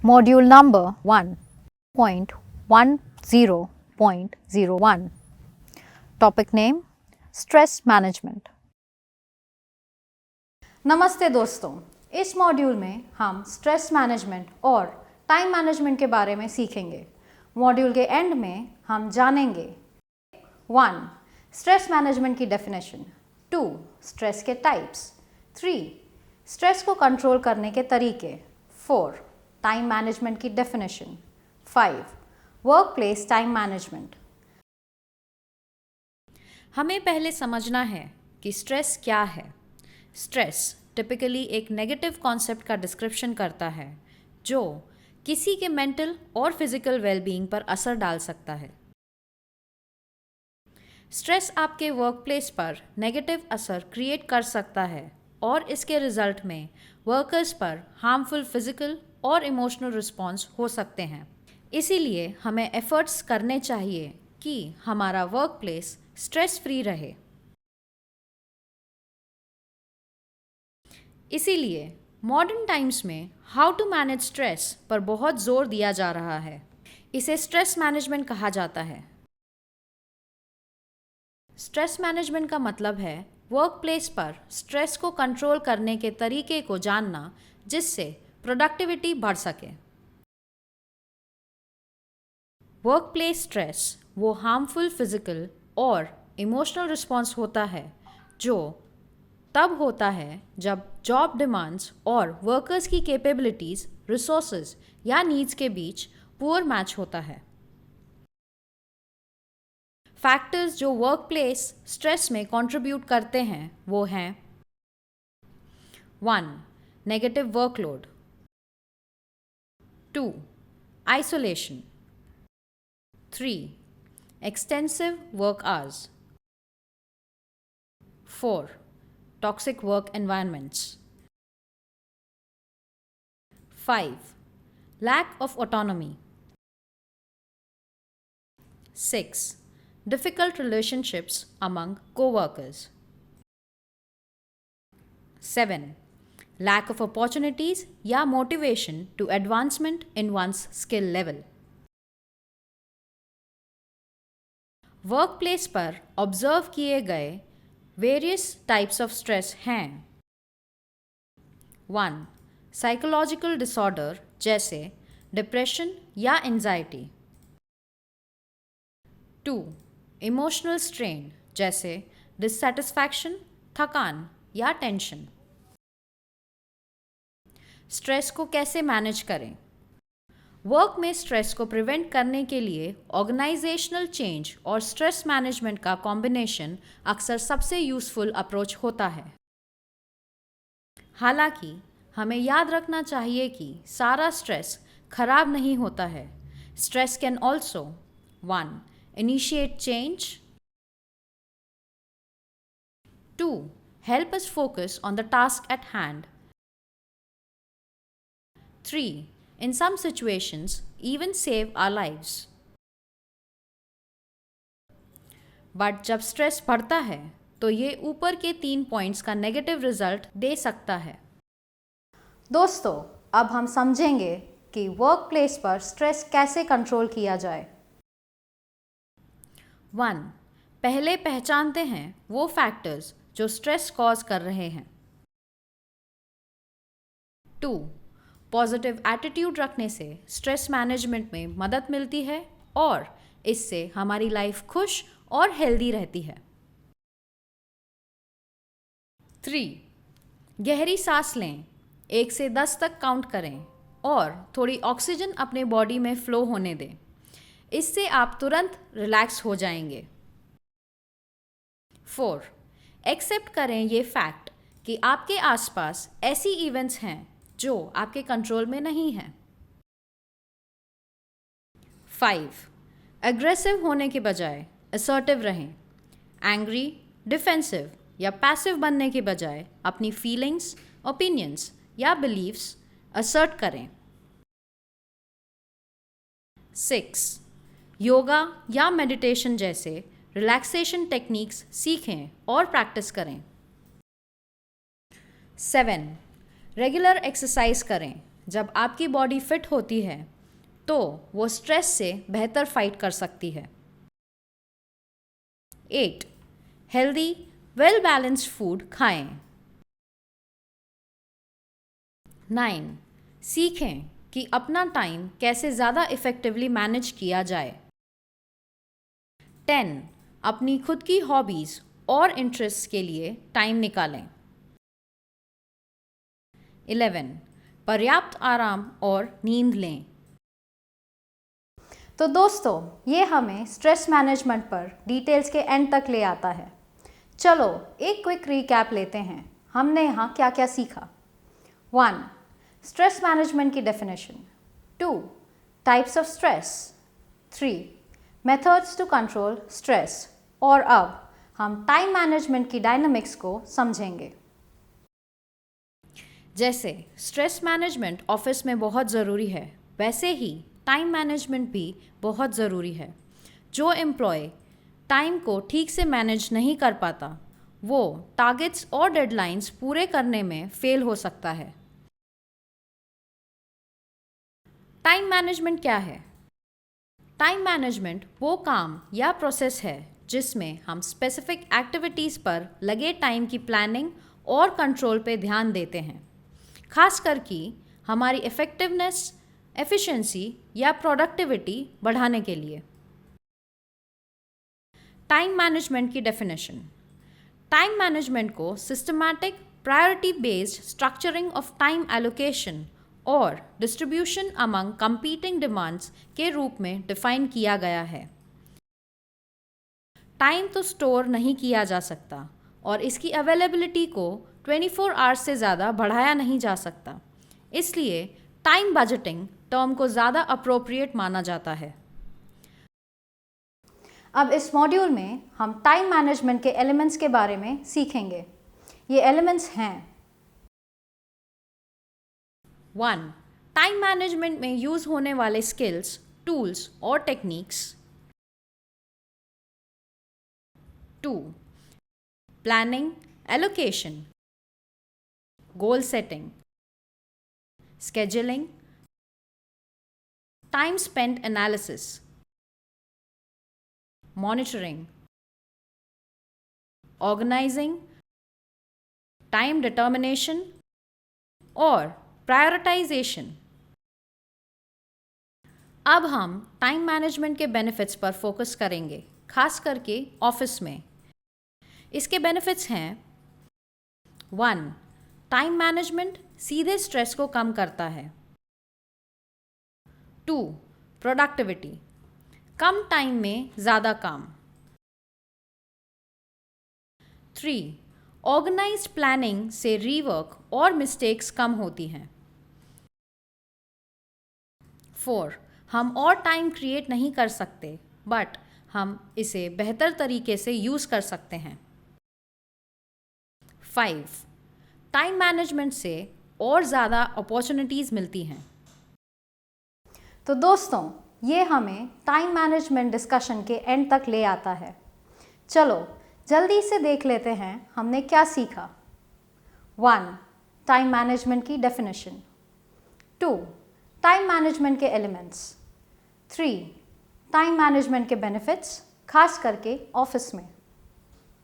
Module number 1.10.01. Topic name Stress Management. नमस्ते दोस्तों, इस मॉड्यूल में हम स्ट्रेस मैनेजमेंट और टाइम मैनेजमेंट के बारे में सीखेंगे। मॉड्यूल के एंड में हम जानेंगे 1. स्ट्रेस मैनेजमेंट की डेफिनेशन, 2. स्ट्रेस के टाइप्स, 3. स्ट्रेस को कंट्रोल करने के तरीके, 4. टाइम मैनेजमेंट की definition, 5. Work place time management. हमें पहले समझना है कि स्ट्रेस क्या है। स्ट्रेस टिपिकली एक नेगेटिव कॉन्सेप्ट का डिस्क्रिप्शन करता है जो किसी के मेंटल और फिजिकल वेलबीइंग पर असर डाल सकता है। स्ट्रेस आपके वर्क प्लेस पर नेगेटिव असर क्रिएट कर सकता है और इसके रिजल्ट में वर्कर्स पर हार्मफुल फिजिकल और इमोशनल रिस्पॉन्स हो सकते हैं। इसीलिए हमें एफर्ट्स करने चाहिए कि हमारा वर्क प्लेस स्ट्रेस फ्री रहे। इसीलिए मॉडर्न टाइम्स में हाउ टू मैनेज स्ट्रेस पर बहुत जोर दिया जा रहा है। इसे स्ट्रेस मैनेजमेंट कहा जाता है। स्ट्रेस मैनेजमेंट का मतलब है वर्क प्लेस पर स्ट्रेस को कंट्रोल करने के तरीके को जानना जिससे प्रोडक्टिविटी बढ़ सके। वर्क प्लेस स्ट्रेस वो हार्मफुल फिजिकल और इमोशनल रिस्पॉन्स होता है जो तब होता है जब जॉब डिमांड्स और वर्कर्स की कैपेबिलिटीज, रिसोर्सेज या नीड्स के बीच पुअर मैच होता है। फैक्टर्स जो वर्क प्लेस स्ट्रेस में कंट्रीब्यूट करते हैं वो हैं 1. Negative workload, 2. Isolation, 3. Extensive work hours, 4. Toxic work environments, 5. lack of autonomy, 6. difficult relationships among co-workers, 7. lack of opportunities या motivation to advancement in one's skill level. Work place पर observe किए गए various types of stress हैं 1. Psychological disorder जैसे depression या anxiety, 2. Emotional strain जैसे dissatisfaction, थकान या टेंशन। स्ट्रेस को कैसे मैनेज करें? वर्क में स्ट्रेस को प्रिवेंट करने के लिए ऑर्गेनाइजेशनल चेंज और स्ट्रेस मैनेजमेंट का कॉम्बिनेशन अक्सर सबसे यूजफुल अप्रोच होता है। हालांकि हमें याद रखना चाहिए कि सारा स्ट्रेस खराब नहीं होता है। Stress can also 1. initiate change, 2. help us focus on the task at hand, 3. in some situations even save our lives. But जब स्ट्रेस बढ़ता है तो ये ऊपर के 3 पॉइंट्स का नेगेटिव रिजल्ट दे सकता है। दोस्तों, अब हम समझेंगे कि वर्क प्लेस पर स्ट्रेस कैसे कंट्रोल किया जाए। 1. पहले पहचानते हैं वो फैक्टर्स जो स्ट्रेस कॉज कर रहे हैं। 2. पॉजिटिव एटीट्यूड रखने से स्ट्रेस मैनेजमेंट में मदद मिलती है और इससे हमारी लाइफ खुश और हेल्दी रहती है। 3. गहरी सांस लें, 1 से 10 तक काउंट करें और थोड़ी ऑक्सीजन अपने बॉडी में फ्लो होने दें। इससे आप तुरंत रिलैक्स हो जाएंगे। 4. एक्सेप्ट करें ये फैक्ट कि आपके आसपास ऐसी इवेंट्स हैं जो आपके कंट्रोल में नहीं हैं। 5. एग्रेसिव होने के बजाय असर्टिव रहें। एंग्री, डिफेंसिव या पैसिव बनने के बजाय अपनी फीलिंग्स, ओपिनियंस या बिलीव्स असर्ट करें। 6. योगा या मेडिटेशन जैसे रिलैक्सेशन टेक्निक्स सीखें और प्रैक्टिस करें। 7. रेगुलर एक्सरसाइज करें जब आपकी बॉडी फिट होती है तो वो स्ट्रेस से बेहतर फाइट कर सकती है। 8. हेल्दी वेल बैलेंस्ड फूड खाएं। 9. सीखें कि अपना टाइम कैसे ज़्यादा इफ़ेक्टिवली मैनेज किया जाए। 10. अपनी खुद की हॉबीज़ और इंटरेस्ट के लिए टाइम निकालें। 11. पर्याप्त आराम और नींद लें। तो दोस्तों, ये हमें स्ट्रेस मैनेजमेंट पर डिटेल्स के एंड तक ले आता है। चलो एक क्विक रिकैप लेते हैं, हमने यहाँ क्या क्या सीखा। 1. स्ट्रेस मैनेजमेंट की definition. 2. Types of stress. 3. Methods to control stress. और अब हम टाइम मैनेजमेंट की डायनामिक्स को समझेंगे। जैसे स्ट्रेस मैनेजमेंट ऑफिस में बहुत ज़रूरी है, वैसे ही टाइम मैनेजमेंट भी बहुत ज़रूरी है। जो एम्प्लॉय टाइम को ठीक से मैनेज नहीं कर पाता, वो टारगेट्स और डेडलाइंस पूरे करने में फेल हो सकता है। टाइम मैनेजमेंट क्या है? टाइम मैनेजमेंट वो काम या प्रोसेस है जिसमें हम स्पेसिफिक एक्टिविटीज़ पर लगे टाइम की प्लानिंग और कंट्रोल पे ध्यान देते हैं, खास करके हमारी इफ़ेक्टिवनेस, एफिशिएंसी या प्रोडक्टिविटी बढ़ाने के लिए। टाइम मैनेजमेंट की डेफिनेशन। टाइम मैनेजमेंट को systematic, priority based structuring of time allocation और डिस्ट्रीब्यूशन अमंग कंपीटिंग डिमांड्स के रूप में डिफाइन किया गया है। टाइम तो स्टोर नहीं किया जा सकता और इसकी अवेलेबिलिटी को 24 आवर्स से ज़्यादा बढ़ाया नहीं जा सकता। इसलिए टाइम बजटिंग टर्म को ज़्यादा अप्रोप्रिएट माना जाता है। अब इस मॉड्यूल में हम टाइम मैनेजमेंट के एलिमेंट्स के बारे में सीखेंगे। ये एलिमेंट्स हैं: 1. टाइम मैनेजमेंट में यूज़ होने वाले स्किल्स, टूल्स और techniques. 2. Planning, allocation, goal setting, scheduling, time spent analysis, monitoring, organizing, time determination और prioritization। अब हम टाइम मैनेजमेंट के बेनिफिट्स पर फोकस करेंगे, खास करके ऑफिस में। इसके बेनिफिट्स हैं: 1. टाइम मैनेजमेंट सीधे स्ट्रेस को कम करता है। 2. प्रोडक्टिविटी, कम टाइम में ज़्यादा काम। 3. ऑर्गेनाइज्ड प्लानिंग से रीवर्क और मिस्टेक्स कम होती हैं। 4. हम और टाइम क्रिएट नहीं कर सकते, बट हम इसे बेहतर तरीके से यूज़ कर सकते हैं। 5. टाइम मैनेजमेंट से और ज़्यादा अपॉर्चुनिटीज़ मिलती हैं। तो दोस्तों, ये हमें टाइम मैनेजमेंट डिस्कशन के एंड तक ले आता है। चलो जल्दी से देख लेते हैं हमने क्या सीखा। 1. टाइम मैनेजमेंट की डेफिनेशन। 2. टाइम मैनेजमेंट के एलिमेंट्स। 3. टाइम मैनेजमेंट के बेनिफिट्स, खास करके ऑफिस में।